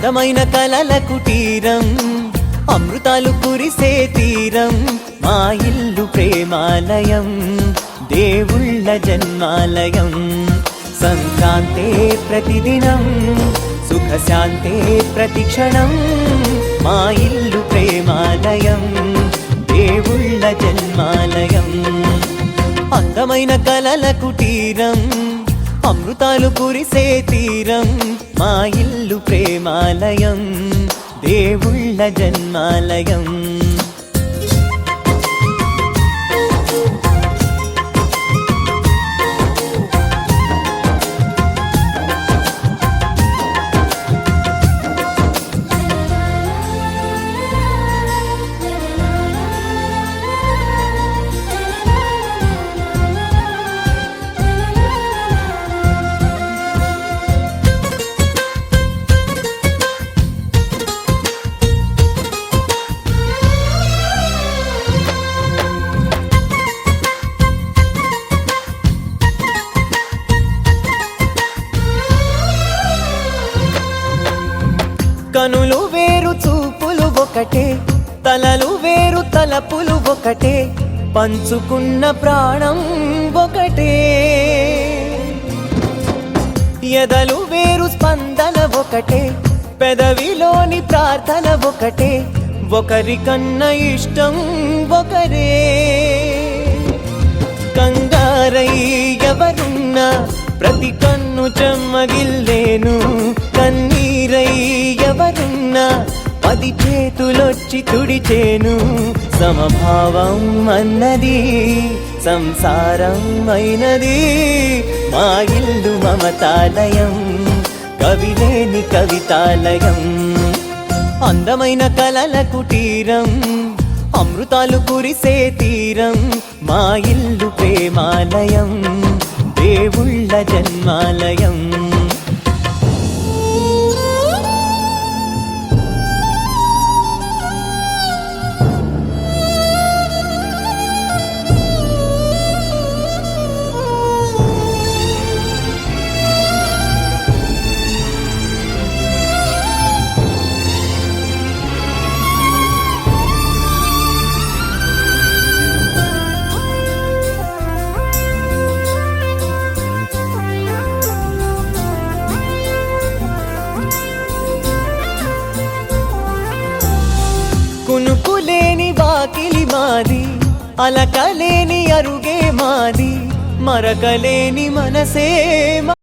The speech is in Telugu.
అందమైన కలల కుటీరం, అమృతాలు కురిసే తీరం, మా ఇల్లు ప్రేమాలయం, దేవుళ్ళ జన్మాలయం. సంక్రాంతే ప్రతిదినం, సుఖశాంతే ప్రతిక్షణం, మా ఇల్లు ప్రేమాలయం, దేవుళ్ళ జన్మాలయం. అందమైన కలల కుటీరం, అమృతాలు కురిసే తీరం, మా ఇల్లు ప్రేమాలయం, దేవుళ్ళ జన్మాలయం. కనులు వేరు చూపులు ఒకటే, తలలు వేరు తలపులు ఒకటే, పంచుకున్న ప్రాణం ఒకటే. ఎదలు వేరు స్పందన ఒకటే, పెదవిలోని ప్రార్థన ఒకటే, ఒకరికన్నా ఇష్టం ఒకరే. కంగారై ఎవరున్నా ప్రతి కన్ను చెమ్మగిల్లేను, కన్నీరై ఎవరున్నా 10 చేతులొచ్చి తుడిచేను. సమభావం అన్నది సంసారం అయినది, మా ఇల్లు మమతాలయం, కవిలేని కవితాలయం. అందమైన కలల కుటీరం, అమృతాలు కురిసే తీరం, మా ఇల్లు ప్రేమాలయం, దేవుళ్ళ జన్మాలయం. కునుకులేని వాకిలి మాది, అలకలేని అరుగే మాది, మరకలేని మనసే